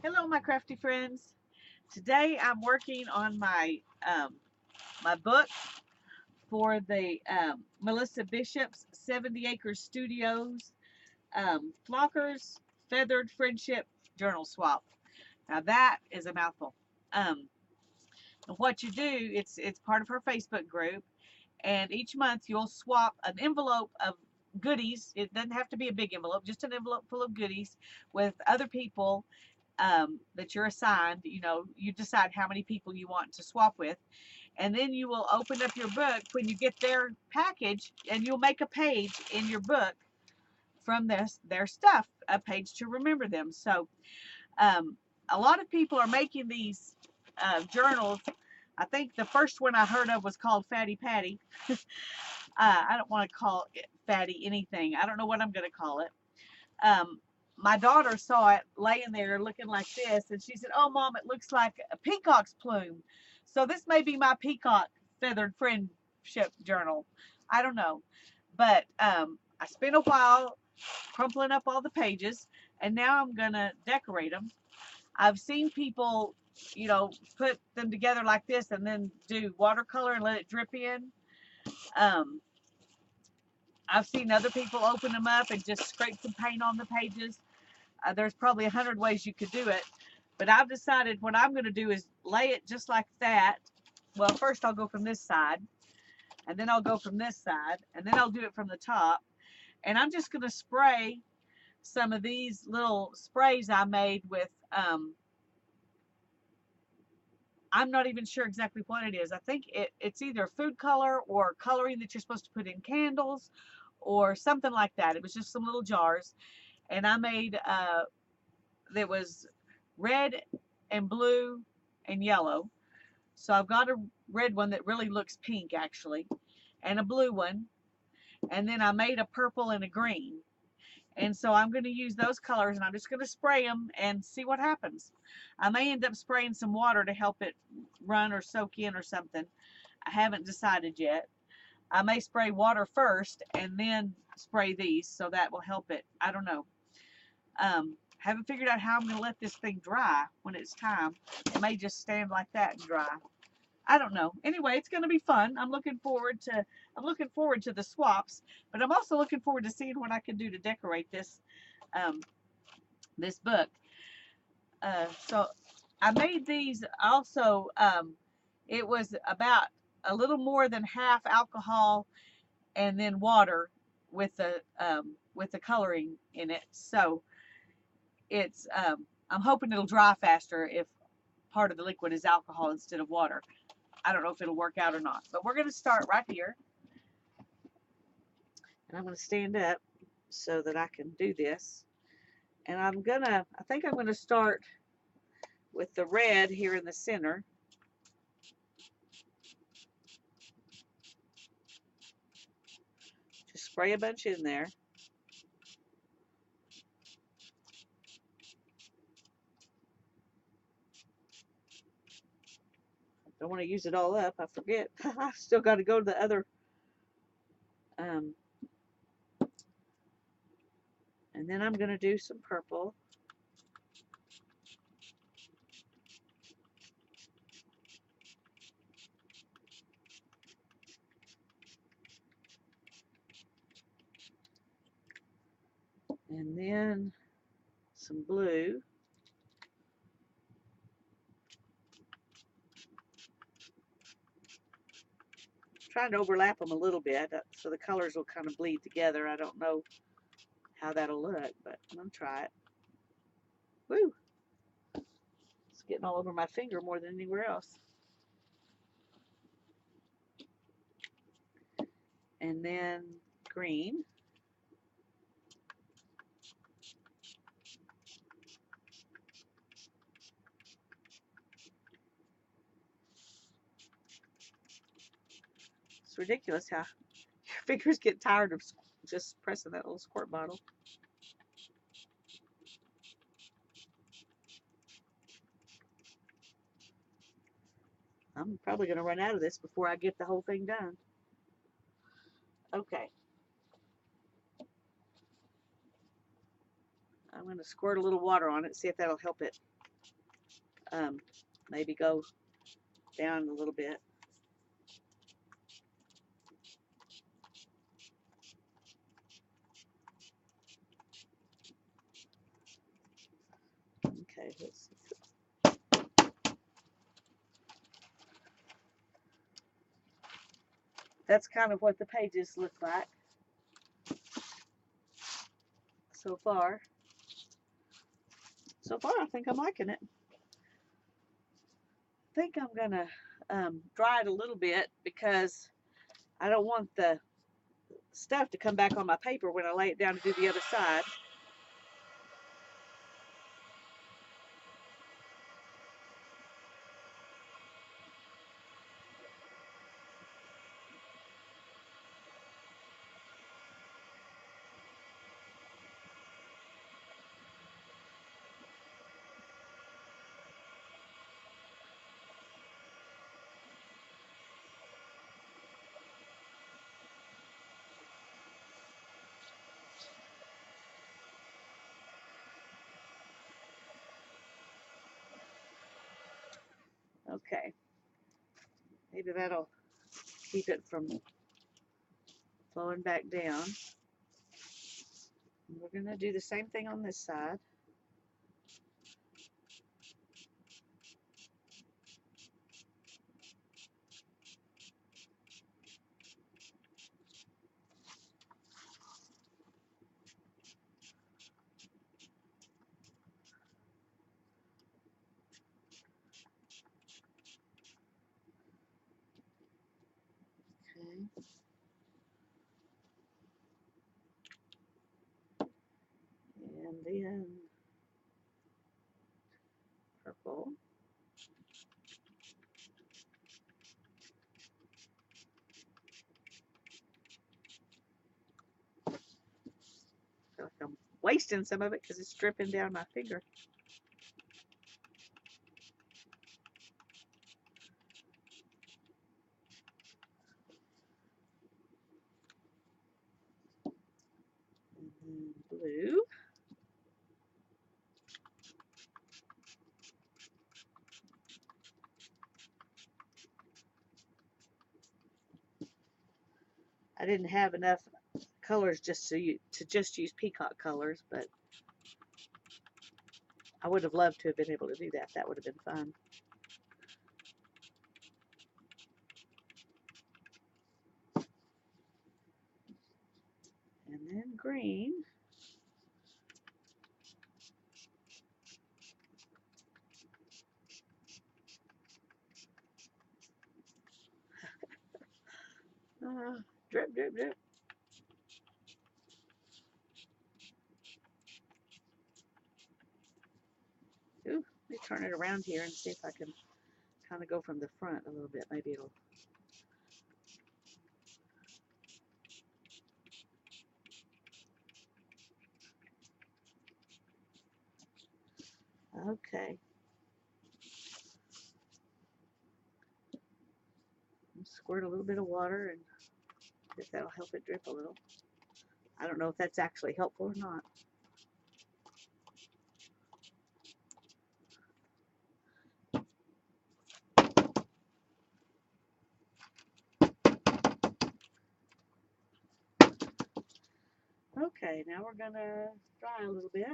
Hello, my crafty friends. Today I'm working on my book for the Melissa Bishop's 70 Acres Studios Flockers Feathered Friendship Journal Swap. Now that is a mouthful. Um, what you do, it's part of her Facebook group, and each month you'll swap an envelope of goodies. It doesn't have to be a big envelope, just an envelope full of goodies with other people that you're assigned. You decide how many people you want to swap with, and then you will open up your book when you get their package, and you'll make a page in your book from their stuff, a page to remember them. So um, a lot of people are making these journals. I think the first one I heard of was called Fatty Patty. I don't want to call it Fatty anything. I don't know what I'm going to call it. um, my daughter saw it laying there looking like this, and she said, "Oh, Mom, it looks like a peacock's plume." So this may be my peacock feathered friendship journal. I don't know, but I spent a while crumpling up all the pages, and now I'm gonna decorate them. I've seen people, put them together like this and then do watercolor and let it drip in. Um, I've seen other people open them up and just scrape some paint on the pages. There's probably 100 ways you could do it, but I've decided what I'm going to do is lay it just like that. Well, first I'll go from this side, and then I'll go from this side, and then I'll do it from the top. And I'm just going to spray some of these little sprays I made with, I'm not even sure exactly what it is. I think it's either food color or coloring that you're supposed to put in candles or something like that. It was just some little jars. And I made, that was red and blue and yellow. So I've got a red one that really looks pink actually, and a blue one. And then I made a purple and a green. And so I'm going to use those colors, and I'm just going to spray them and see what happens. I may end up spraying some water to help it run or soak in or something. I haven't decided yet. I may spray water first and then spray these, so that will help it. I don't know. Haven't figured out how I'm going to let this thing dry when it's time. It may just stand like that and dry. I don't know. Anyway, it's going to be fun. I'm looking forward to the swaps, but I'm also looking forward to seeing what I can do to decorate um, this book. So I made these also. It was about a little more than half alcohol and then water with the coloring in it. So I'm hoping it'll dry faster if part of the liquid is alcohol instead of water. I don't know if it'll work out or not, but we're going to start right here, and I'm going to stand up so that I can do this. And I think I'm going to start with the red here in the center. Just spray a bunch in there. Don't want to use it all up. I forget. I still got to go to the other. Um, and then I'm going to do some purple. And then some blue. Trying to overlap them a little bit so the colors will kind of bleed together. I don't know how that'll look, but I'm going to try it. Woo! It's getting all over my finger more than anywhere else. And then green. It's ridiculous how your fingers get tired of just pressing that little squirt bottle. I'm probably going to run out of this before I get the whole thing done. Okay. I'm going to squirt a little water on it, see if that'll help it maybe go down a little bit. Okay, let's see. That's kind of what the pages look like so far. So far, I think I'm liking it. I think I'm gonna dry it a little bit because I don't want the stuff to come back on my paper when I lay it down to do the other side. Okay, maybe that'll keep it from flowing back down. And we're gonna do the same thing on this side. Okay. And then purple. Feel like I'm wasting some of it because it's dripping down my finger. And then blue. I didn't have enough colors just to just use peacock colors, but I would have loved to have been able to do that. That would have been fun. And then green. Drip, drip, drip. Ooh, let me turn it around here and see if I can kind of go from the front a little bit. Maybe it'll. Okay. Squirt a little bit of water and see if that'll help it drip a little. I don't know if that's actually helpful or not. Okay, now we're gonna dry a little bit.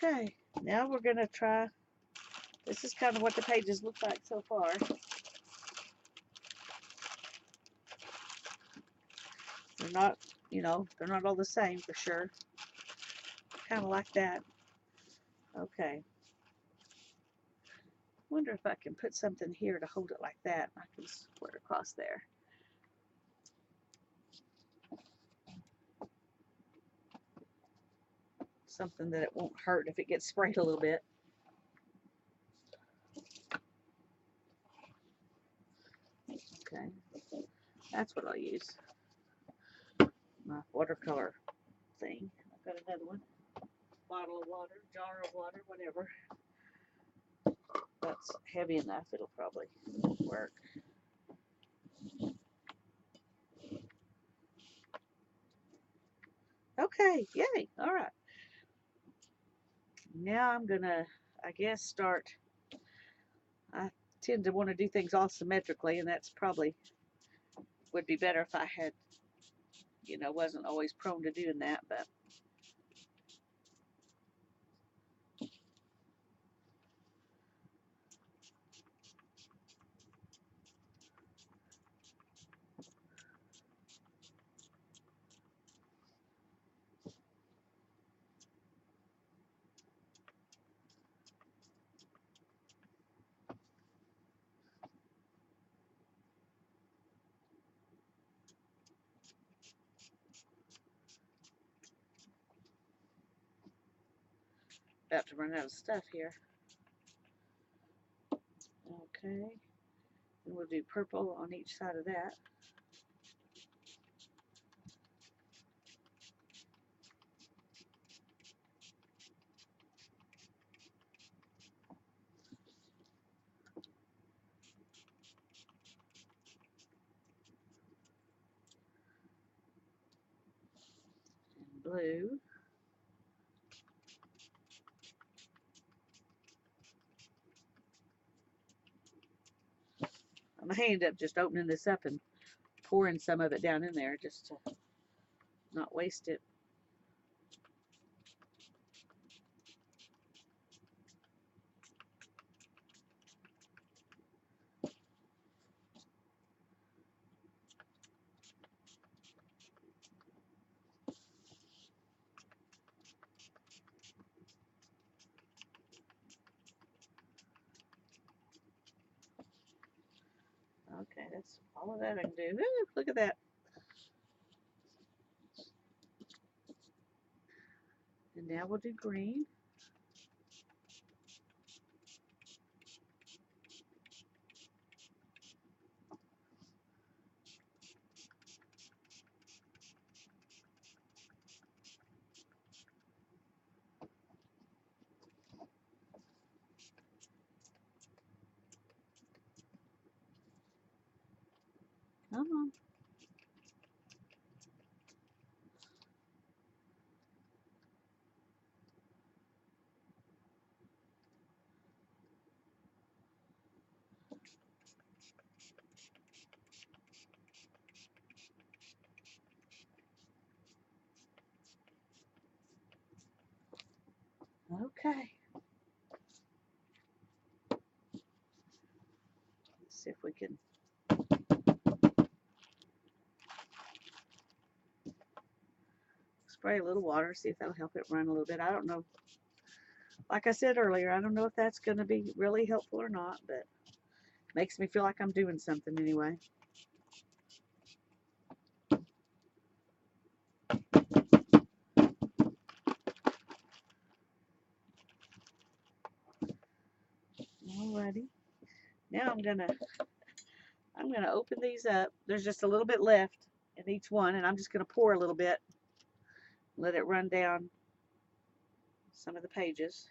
Okay, now we're gonna try. This is kind of what the pages look like so far. They're not, they're not all the same for sure. Kind of like that. Okay. wonder if I can put something here to hold it like that. I can squirt across there. Something that it won't hurt if it gets sprayed a little bit. Okay, that's what I'll use. My watercolor thing. I've got another one. Bottle of water, jar of water, whatever. That's heavy enough, it'll probably work. Okay, yay, all right. Now I'm gonna, I guess, start. I tend to want to do things all symmetrically, and that's probably would be better if I had, wasn't always prone to doing that, but about to run out of stuff here. Okay, and we'll do purple on each side of that. And blue. I may end up just opening this up and pouring some of it down in there just to not waste it. Okay, that's all of that I can do. Ooh, look at that. And now we'll do green. Come on. Okay. Let's see if we can spray a little water, see if that'll help it run a little bit. I don't know. Like I said earlier, I don't know if that's going to be really helpful or not, but it makes me feel like I'm doing something anyway. Alrighty. Now I'm gonna open these up. There's just a little bit left in each one, and I'm just gonna pour a little bit, let it run down some of the pages.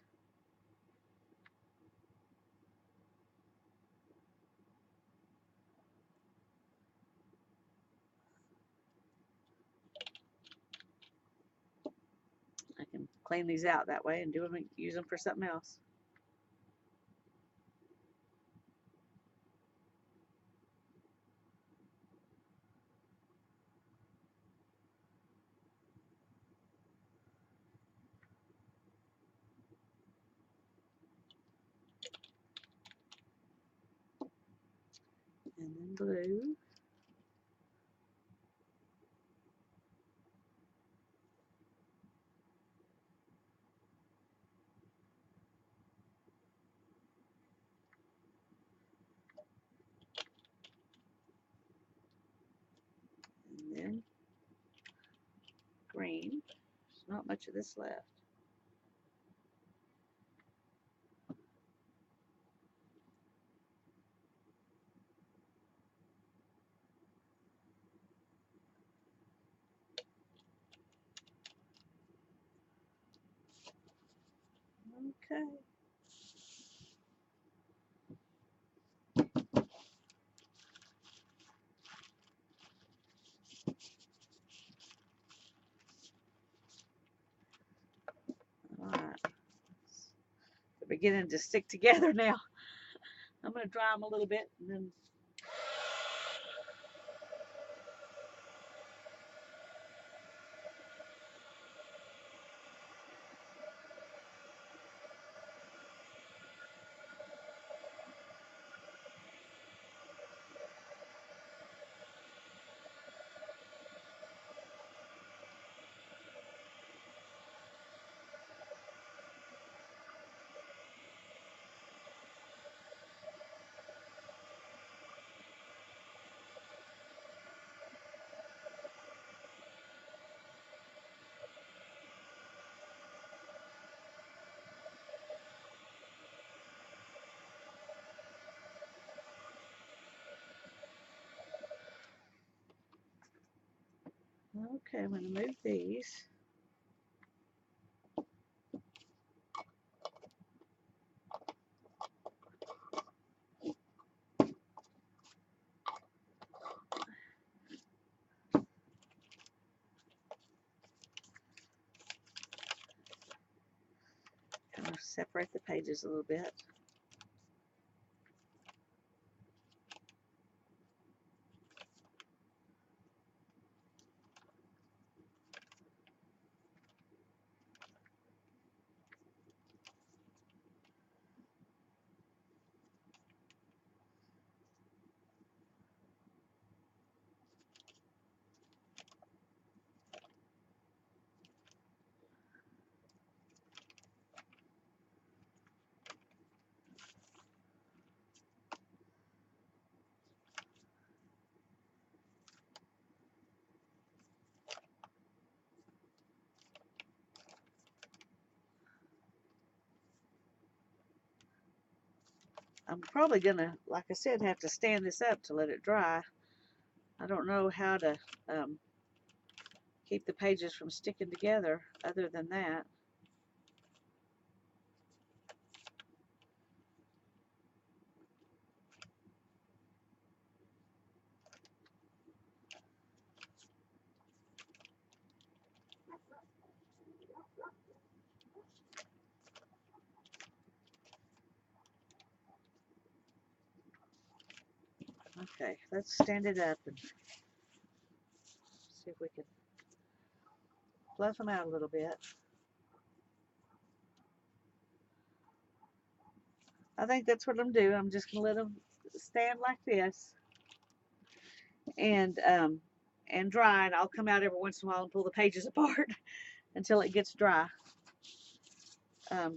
I can clean these out that way and use them for something else. And then blue. much of this left. Okay. All right. They're beginning to stick together now. I'm going to dry them a little bit and then. Okay, I'm going to move these. Kind of separate the pages a little bit. I'm probably going to, like I said, have to stand this up to let it dry. I don't know how to keep the pages from sticking together other than that. Okay, let's stand it up and see if we can fluff them out a little bit. I think that's what I'm doing. I'm just going to let them stand like this and dry, and I'll come out every once in a while and pull the pages apart until it gets dry. But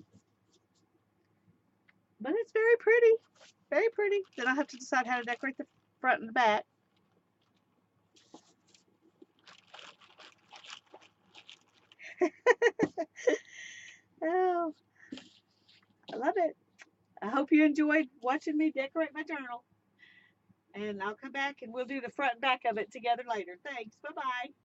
it's very pretty, very pretty. Then I'll have to decide how to decorate the front and the back. Oh, I love it. I hope you enjoyed watching me decorate my journal. And I'll come back and we'll do the front and back of it together later. Thanks. Bye-bye.